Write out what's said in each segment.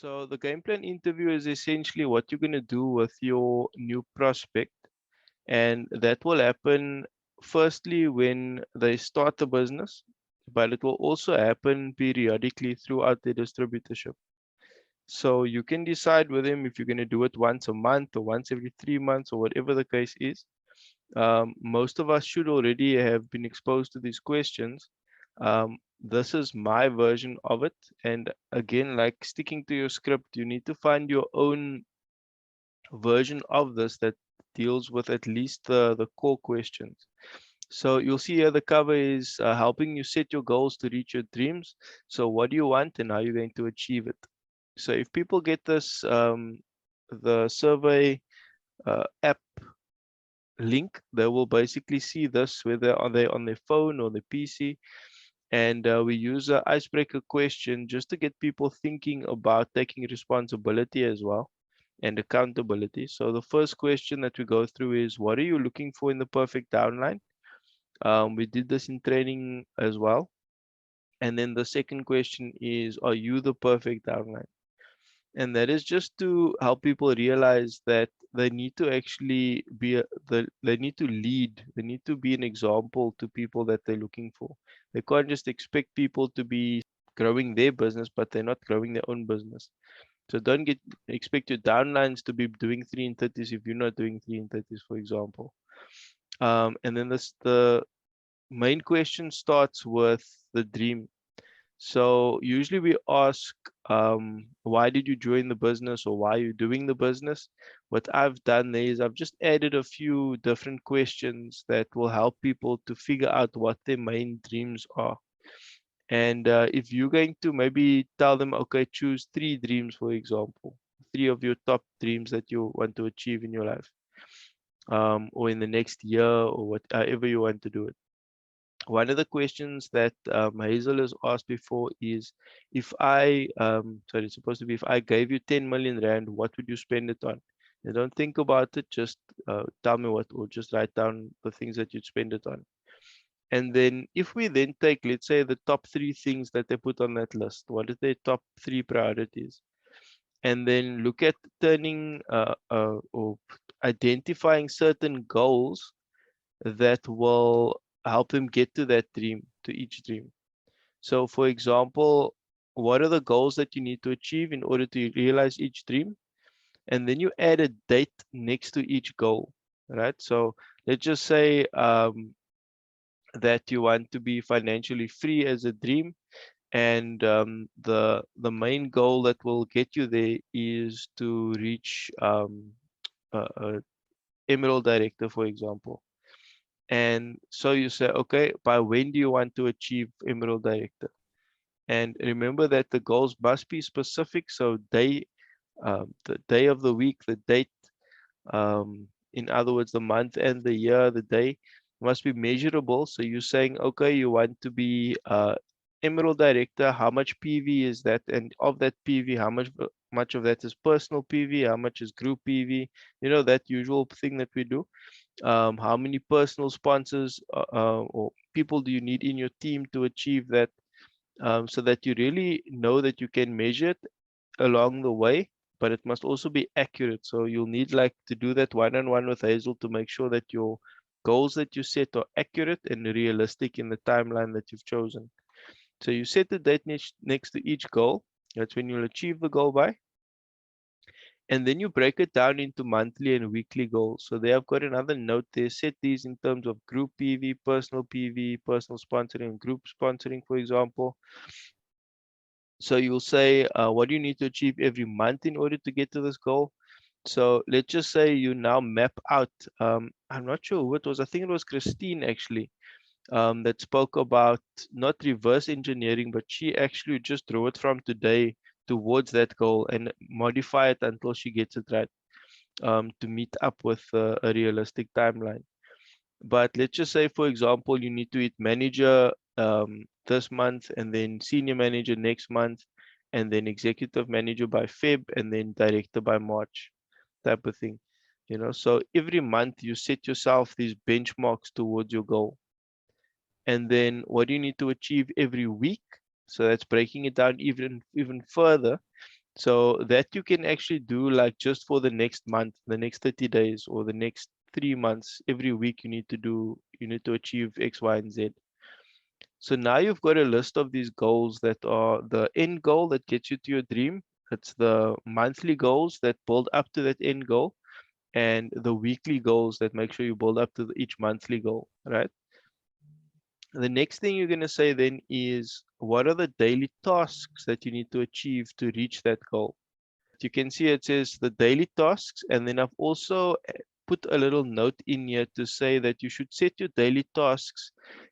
So the game plan interview is essentially what you're going to do with your new prospect, and that will happen firstly when they start the business, but it will also happen periodically throughout the distributorship. So you can decide with him if you're going to do it once a month or once every 3 months or whatever the case is. Most of us should already have been exposed to these questions. This is my version of it. And again, like sticking to your script, you need to find your own version of this that deals with at least the core questions. So you'll see here the cover is helping you set your goals to reach your dreams. So what do you want and how you're going to achieve it? So if people get this, the survey app link, they will basically see this whether are they on their phone or the PC. And we use an icebreaker question just to get people thinking about taking responsibility as well and accountability. So the first question that we go through is, what are you looking for in the perfect downline? We did this in training as well. And then the second question is, are you the perfect downline? And that is just to help people realize that they need to actually they need to lead, they need to be an example to people that they're looking for. They can't just expect people to be growing their business, but they're not growing their own business. So don't expect your downlines to be doing 3 and 30s if you're not doing 3 and 30s, for example. And then the main question starts with the dream. So usually we ask, why did you join the business or why are you doing the business? What I've done there is I've just added a few different questions that will help people to figure out what their main dreams are. And if you're going to maybe tell them, okay, choose 3 dreams, for example, 3 of your top dreams that you want to achieve in your life, or in the next year or whatever you want to do it. One of the questions that Hazel has asked before is, if sorry, it's supposed to be, if I gave you 10 million Rand, what would you spend it on? You don't think about it, just tell me what, or just write down the things that you'd spend it on. And then if we then take, let's say, the top 3 things that they put on that list, what are their top 3 priorities? And then look at turning or identifying certain goals that will help them get to that dream, to each dream. So for example, what are the goals that you need to achieve in order to realize each dream? And then you add a date next to each goal, right? So let's just say that you want to be financially free as a dream, and the main goal that will get you there is to reach a emerald director, for example. And so you say, okay, by when do you want to achieve emerald director? And remember that the goals must be specific. So the day of the week, the date, in other words, the month and the year, the day must be measurable. So you're saying, okay, you want to be emerald director. How much PV is that? And of that PV, how much of that is personal PV? How much is group PV? You know, that usual thing that we do. How many personal sponsors or people do you need in your team to achieve that, so that you really know that you can measure it along the way, but it must also be accurate. So you'll need like to do that one-on-one with Hazel to make sure that your goals that you set are accurate and realistic in the timeline that you've chosen. So you set the date next to each goal. That's when you'll achieve the goal by. And then you break it down into monthly and weekly goals. So they have got another note there. Set these in terms of group PV, personal sponsoring, group sponsoring, for example. So you'll say, what do you need to achieve every month in order to get to this goal? So let's just say you now map out, I'm not sure who it was. I think it was Christine actually, that spoke about not reverse engineering, but she actually just drew it from today towards that goal and modify it until she gets it right, to meet up with a realistic timeline. But let's just say, for example, you need to hit manager this month, and then senior manager next month, and then executive manager by Feb, and then director by March, type of thing. You know, so every month you set yourself these benchmarks towards your goal. And then what do you need to achieve every week? So that's breaking it down even further. So that you can actually do like just for the next month, the next 30 days, or the next 3 months. Every week you need to achieve X, Y, and Z. So now you've got a list of these goals that are the end goal that gets you to your dream. It's the monthly goals that build up to that end goal, and the weekly goals that make sure you build up to each monthly goal, right? The next thing you're going to say then is what are the daily tasks that you need to achieve to reach that goal? You can see it says the daily tasks, and then I've also put a little note in here to say that you should set your daily tasks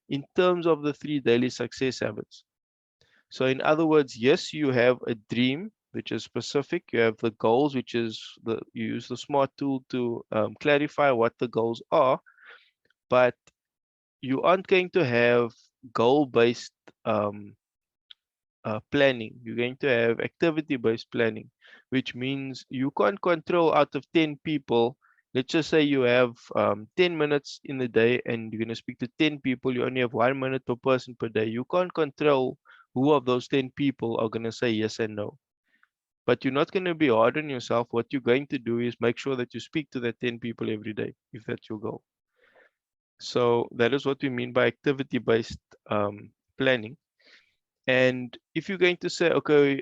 in terms of the 3 daily success habits. So in other words, yes, you have a dream which is specific. You have the goals, which is you use the smart tool to clarify what the goals are, but you aren't going to have goal-based planning. You're going to have activity-based planning, which means you can't control out of 10 people. Let's just say you have 10 minutes in the day and you're going to speak to 10 people. You only have 1 minute per person per day. You can't control who of those 10 people are going to say yes and no. But you're not going to be hard on yourself. What you're going to do is make sure that you speak to that 10 people every day, if that's your goal. So that is what we mean by activity-based planning. And if you're going to say, okay,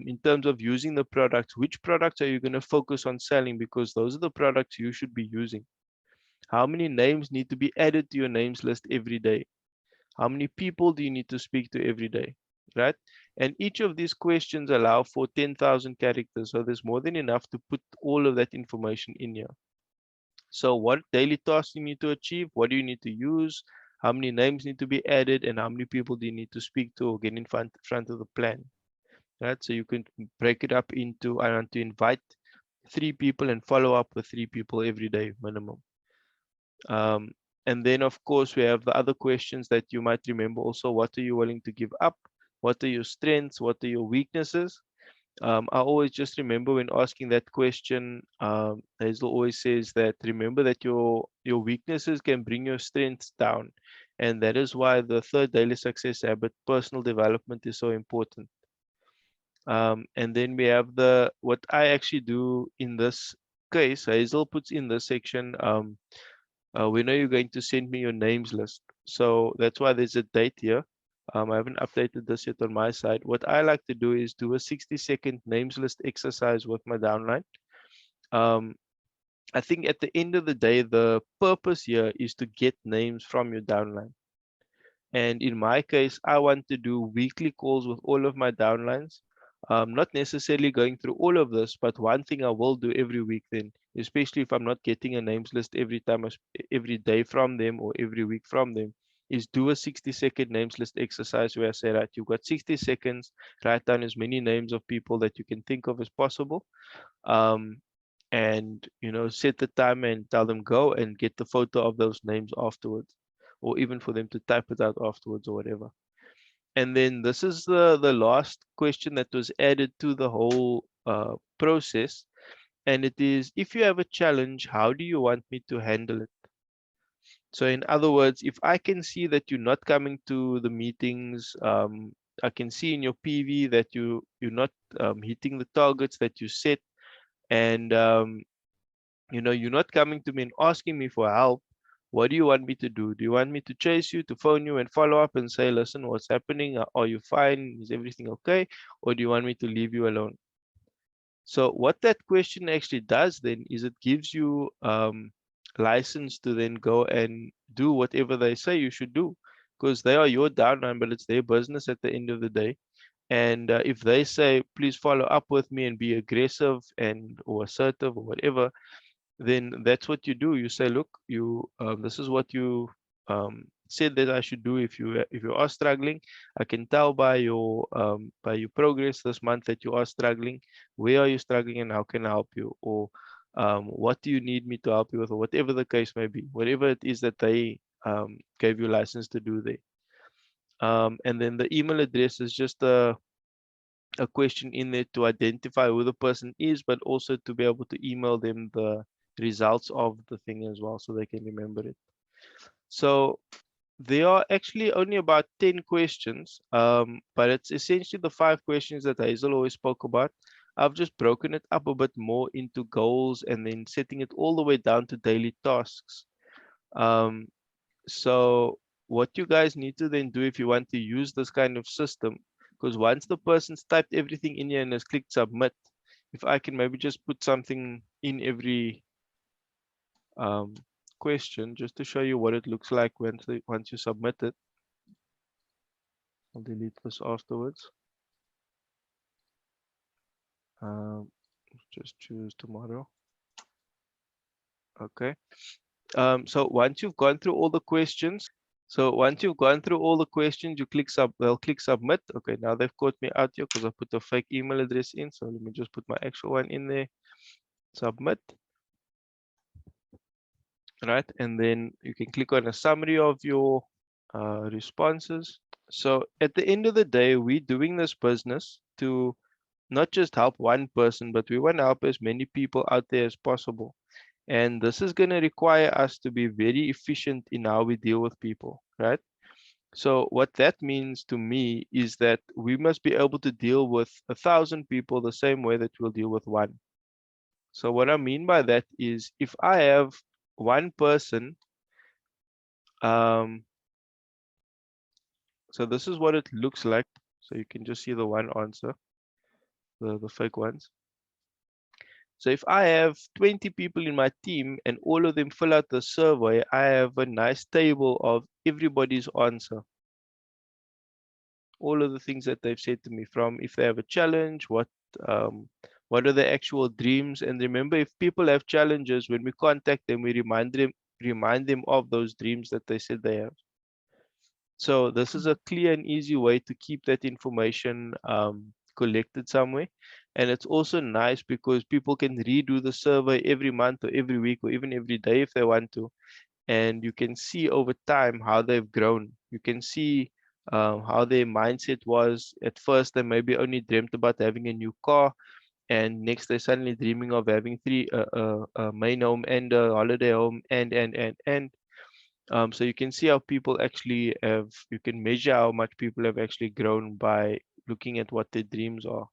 in terms of using the products, which products are you going to focus on selling? Because those are the products you should be using. How many names need to be added to your names list every day? How many people do you need to speak to every day? Right? And each of these questions allow for 10,000 characters. So there's more than enough to put all of that information in here. So what daily tasks you need to achieve? What do you need to use? How many names need to be added? And how many people do you need to speak to or get in front of the plan? Right? So you can break it up into, I want to invite 3 people and follow up with 3 people every day minimum. And then of course we have the other questions that you might remember also. What are you willing to give up? What are your strengths? What are your weaknesses? I always just remember when asking that question, Hazel always says that remember that your weaknesses can bring your strengths down. And that is why the 3rd daily success habit, personal development, is so important. And then we have what I actually do in this case. Hazel puts in this section, when are you going to send me your names list? So that's why there's a date here. I haven't updated this yet on my side. What I like to do is do a 60-second names list exercise with my downline. Um, I think at the end of the day, the purpose here is to get names from your downline. And in my case, I want to do weekly calls with all of my downlines. Not necessarily going through all of this, but one thing I will do every week then, especially if I'm not getting a names list every time, every day from them or every week from them, is do a 60-second names list exercise where I say, right, you've got 60 seconds, write down as many names of people that you can think of as possible. And set the time and tell them go and get the photo of those names afterwards, or even for them to type it out afterwards or whatever. And then this is the last question that was added to the whole process, and it is, if you have a challenge, how do you want me to handle it? So in other words, if I can see that you're not coming to the meetings, I can see in your PV that you're not hitting the targets that you set, and you're not coming to me and asking me for help. What do you want me to do? Do you want me to chase you, to phone you and follow up and say, listen, what's happening? Are you fine? Is everything okay? Or do you want me to leave you alone? So what that question actually does then is it gives you license to then go and do whatever they say you should do, because they are your downline, but it's their business at the end of the day. And if they say, please follow up with me and be aggressive and or assertive or whatever, then that's what you do. You say, look, this is what you said that I should do. If you are struggling, I can tell by your progress this month that you are struggling. Where are you struggling and how can I help you? Or what do you need me to help you with, or whatever the case may be, whatever it is that they gave you license to do there. And then the email address is just a question in there to identify who the person is, but also to be able to email them the results of the thing as well, so they can remember it. So there are actually only about 10 questions, but it's essentially the 5 questions that Hazel always spoke about. I've just broken it up a bit more into goals and then setting it all the way down to daily tasks. So what you guys need to then do if you want to use this kind of system, because once the person's typed everything in here and has clicked submit, if I can maybe just put something in every question just to show you what it looks like once you submit it. I'll delete this afterwards. Just choose tomorrow. Okay. So once you've gone through all the questions, you they'll click submit. Okay, now they've caught me out here because I put a fake email address in. So let me just put my actual one in there, submit. Right, and then you can click on a summary of your responses. So at the end of the day, we're doing this business to not just help one person, but we want to help as many people out there as possible. And this is going to require us to be very efficient in how we deal with people, right? So what that means to me is that we must be able to deal with 1,000 people the same way that we'll deal with one. So what I mean by that is if I have one person, so this is what it looks like. So you can just see the one answer, the fake ones. So if I have 20 people in my team and all of them fill out the survey, I have a nice table of everybody's answer. All of the things that they've said to me, from if they have a challenge, what are their actual dreams. And remember, if people have challenges, when we contact them, we remind them of those dreams that they said they have. So this is a clear and easy way to keep that information collected somewhere. And it's also nice because people can redo the survey every month or every week or even every day if they want to. And you can see over time how they've grown. You can see how their mindset was. At first, they maybe only dreamt about having a new car, and next they're suddenly dreaming of having a main home and a holiday home and. So you can see how people actually have, you can measure how much people have actually grown by looking at what their dreams are.